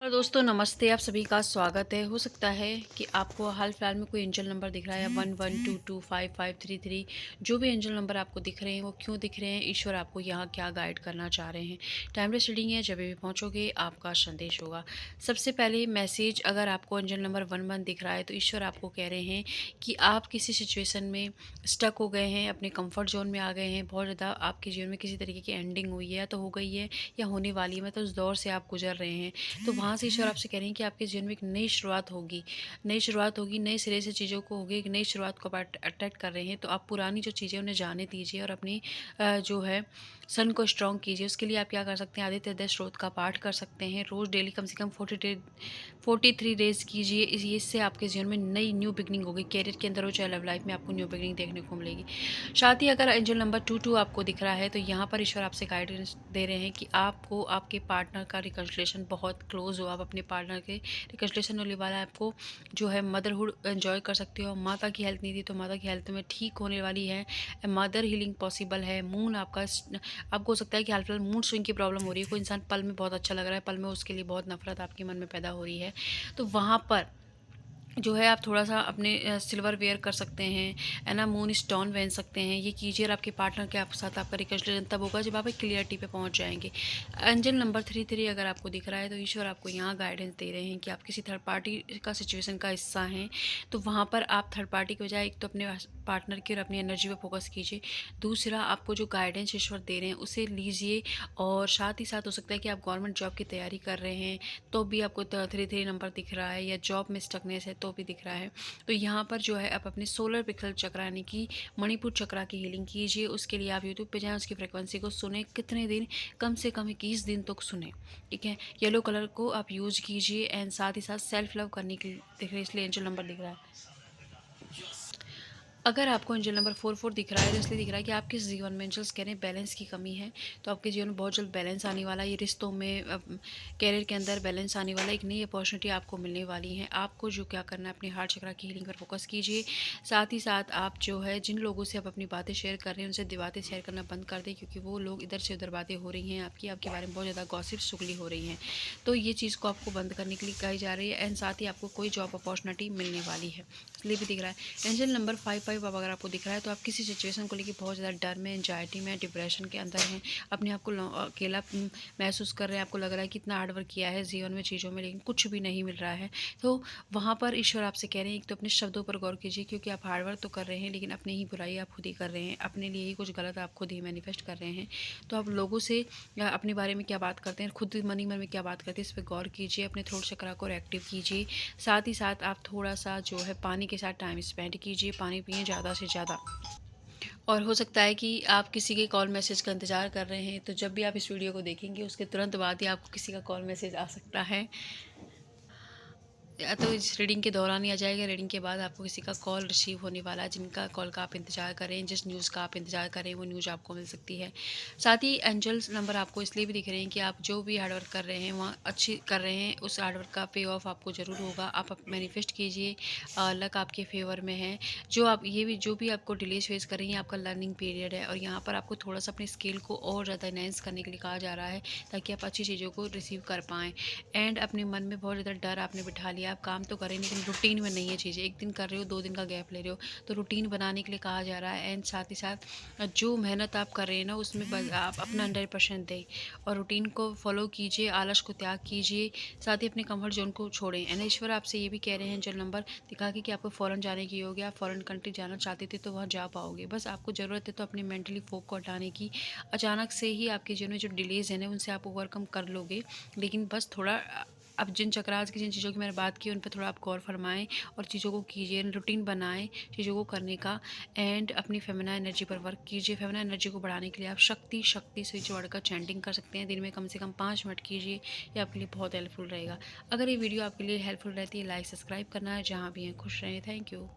और दोस्तों नमस्ते, आप सभी का स्वागत है। हो सकता है कि आपको हाल फिलहाल में कोई एंजल नंबर दिख रहा है, या 11225533, जो भी एंजल नंबर आपको दिख रहे हैं वो क्यों दिख रहे हैं, ईश्वर आपको यहाँ क्या गाइड करना चाह रहे हैं। टाइमलेस रीडिंग है, जब भी पहुँचोगे आपका संदेश होगा। सबसे पहले मैसेज, अगर आपको एंजल नंबर 11 दिख रहा है तो ईश्वर आपको कह रहे हैं कि आप किसी सिचुएशन में स्टक हो गए हैं, अपने कंफर्ट जोन में आ गए हैं। बहुत ज़्यादा आपके जीवन में किसी तरीके की एंडिंग हुई है, या तो हो गई है या होने वाली है, मतलब उस दौर से आप गुजर रहे हैं। तो वहाँ से ईश्वर आपसे कह रहे हैं कि आपके जीवन में एक नई शुरुआत होगी, नए सिरे से चीज़ों को होगी, एक नई शुरुआत को आप अट्रैक्ट कर रहे हैं। तो आप पुरानी जो चीज़ें उन्हें जाने दीजिए और अपनी जो है सन को स्ट्रॉन्ग कीजिए। उसके लिए आप क्या कर सकते हैं, आदित्य हृदय स्रोत का पाठ कर सकते हैं रोज़ डेली, कम से कम 43 डेज कीजिए। इससे आपके जीवन में नई न्यू बिगनिंग होगी। कैरियर के अंदर हो चाहे लव लाइफ में, आपको न्यू बिगनिंग देखने को मिलेगी। साथ ही अगर एंजल नंबर 22 आपको दिख रहा है तो यहाँ पर ईश्वर आपसे गाइडेंस दे रहे हैं कि आपको आपके पार्टनर का रिकन्सिलिएशन बहुत क्लोज हो। आप अपने पार्टनर के रिकन्सिलिएशन होने वाला है। आपको जो है मदरहुड एंजॉय कर सकते हो। माता की हेल्थ नहीं थी तो माता की हेल्थ में ठीक होने वाली है। मदर हीलिंग पॉसिबल है। मून आपको हो सकता है कि हाल फिलहाल मूड स्विंग की प्रॉब्लम हो रही है। कोई इंसान पल में बहुत अच्छा लग रहा है, पल में उसके लिए बहुत नफरत आपके मन में पैदा हो रही है। तो वहाँ पर जो है आप थोड़ा-सा अपने सिल्वर वेयर कर सकते हैं, है ना, मून स्टोन पहन सकते हैं। ये कीजिए और आपके पार्टनर के आप साथ आपका रिकन्सिलिएशन तब होगा जब आप एक क्लियरिटी पे पहुँच जाएँगे। एंजल नंबर 33 अगर आपको दिख रहा है तो ईश्वर आपको यहाँ गाइडेंस दे रहे हैं कि आप किसी थर्ड पार्टी का सिचुएशन का हिस्सा हैं। तो वहाँ पर आप थर्ड पार्टी के बजाय एक तो अपने पार्टनर की और अपनी एनर्जी पे फोकस कीजिए। दूसरा, आपको जो गाइडेंस ईश्वर दे रहे हैं उसे लीजिए। और साथ ही साथ हो सकता है कि आप गवर्नमेंट जॉब की तैयारी कर रहे हैं तो भी आपको 33 नंबर दिख रहा है, या जॉब में स्टकनेस है तो भी दिख रहा है। तो यहाँ पर जो है आप अपने सोलर प्लेक्सस चक्र यानी कि मणिपुर चक्र की हीलिंग कीजिए। उसके लिए आप यूट्यूब पे जाएँ, उसकी फ्रिक्वेंसी को सुने। कितने दिन, कम से कम 21 दिन तक सुने, ठीक है। येलो कलर को आप यूज़ कीजिए। एंड साथ ही साथ सेल्फ लव करने के लिए दिख रहे हैं, इसलिए एंजल नंबर दिख रहा है। अगर आपको एंजल नंबर 44 दिख रहा है तो इसलिए दिख रहा है कि आपके जीवन में एंजल्स कह रहे हैं बैलेंस की कमी है। तो आपके जीवन में बहुत जल्द बैलेंस आने वाला है। ये रिश्तों में, कैरियर के अंदर बैलेंस आने वाला है। एक नई अपॉर्चुनिटी आपको मिलने वाली है। आपको जो क्या करना है, अपने हार्ट चक्र की हीलिंग पर फोकस कीजिए। साथ ही साथ आप जो है जिन लोगों से आप अपनी बातें शेयर कर रहे हैं उनसे बातें शेयर करना बंद कर दें, क्योंकि वो लोग इधर से उधर बातें हो रही हैं आपके बारे में बहुत ज़्यादा गॉसिप चुगली हो रही हैं। तो ये चीज़ को आपको बंद करने के लिए कही जा रही है। एंड साथ ही आपको कोई जॉब अपॉर्चुनिटी मिलने वाली है, इसलिए भी दिख रहा है। एंजल नंबर 55 अब अगर आपको दिख रहा है तो आप किसी सिचुएशन को लेकर बहुत ज़्यादा डर में, एंजाइटी में, डिप्रेशन के अंदर हैं। अपने आप को अकेला महसूस कर रहे हैं। आपको लग रहा है कि इतना हार्डवर्क किया है जीवन में, चीज़ों में, लेकिन कुछ भी नहीं मिल रहा है। तो वहाँ पर ईश्वर आपसे कह रहे हैं, एक तो अपने शब्दों पर गौर कीजिए, क्योंकि आप हार्डवर्क तो कर रहे हैं लेकिन अपनी ही बुराई आप खुद ही कर रहे हैं। अपने लिए ही कुछ गलत आप खुद ही मैनिफेस्ट कर रहे हैं। तो आप लोगों से या अपने बारे में क्या बात करते हैं, खुद मन ही मन में क्या बात करते हैं, इस पर गौर कीजिए। अपने थ्रोट चक्र को एक्टिव कीजिए। साथ ही साथ आप थोड़ा-सा जो है पानी के साथ टाइम स्पेंड कीजिए। पानी पिएँ ज़्यादा से ज़्यादा। और हो सकता है कि आप किसी के कॉल मैसेज का इंतज़ार कर रहे हैं, तो जब भी आप इस वीडियो को देखेंगे उसके तुरंत बाद ही आपको किसी का कॉल मैसेज आ सकता है। या तो इस रीडिंग के दौरान ही आ जाएगा, रीडिंग के बाद आपको किसी का कॉल रिसीव होने वाला है। जिनका कॉल का आप इंतज़ार करें, जिस न्यूज़ का आप इंतज़ार करें, वो न्यूज़ आपको मिल सकती है। साथ ही एंजल्स नंबर आपको इसलिए भी दिख रहे हैं कि आप जो भी हार्डवर्क कर रहे हैं वहाँ अच्छी कर रहे हैं, उस हार्डवर्क का पे ऑफ आपको ज़रूर होगा। आप मैनिफेस्ट कीजिए, लक आपके फेवर में है। जो भी आपको डिलेज फेस कर रही हैं, आपका लर्निंग पीरियड है, और यहाँ पर आपको थोड़ा सा अपनी स्किल को और ज़्यादा इनहेंस करने के लिए कहा जा रहा है, ताकि आप अच्छी चीज़ों को रिसीव कर पाएँ। एंड अपने मन में बहुत ज़्यादा डर आपने बिठा लिया। आप काम तो कर रहे हैं लेकिन रूटीन में नहीं है चीज़ें। एक दिन कर रहे हो, 2 दिन का गैप ले रहे हो, तो रूटीन बनाने के लिए कहा जा रहा है। एंड साथ ही साथ जो मेहनत आप कर रहे हैं ना उसमें आप अपना 100% दें, और रूटीन को फॉलो कीजिए। आलस को त्याग कीजिए। साथ ही अपने कंफर्ट जोन को छोड़ें। एंड ईश्वर आपसे ये भी कह रहे हैं, जो नंबर दिखा के कि आपको फ़ॉरेन जाने की होगी, आप फ़ॉरेन कंट्री जाना चाहते थे तो वहाँ जा पाओगे। बस आपको ज़रूरत है तो अपनी मेंटली फोक को हटाने की। अचानक से ही आपके जीवन में जो डिलेज है ना उनसे आप ओवरकम कर लोगे, लेकिन बस थोड़ा अब जिन चीज़ों की मैंने बात की उन पे थोड़ा आप गौर फरमाएँ और चीज़ों को कीजिए, रूटीन बनाएँ चीज़ों को करने का। एंड अपनी फेमिनाइन एनर्जी पर वर्क कीजिए। फेमिनाइन एनर्जी को बढ़ाने के लिए आप शक्ति स्विच वर्ड का चैंटिंग कर सकते हैं। दिन में कम से कम 5 मिनट कीजिए, ये आपके लिए बहुत हेल्पफुल रहेगा। अगर ये वीडियो आपके लिए हेल्पफुल रहती है, लाइक सब्सक्राइब करना है। जहाँ भी हैं खुश रहें। Thank you.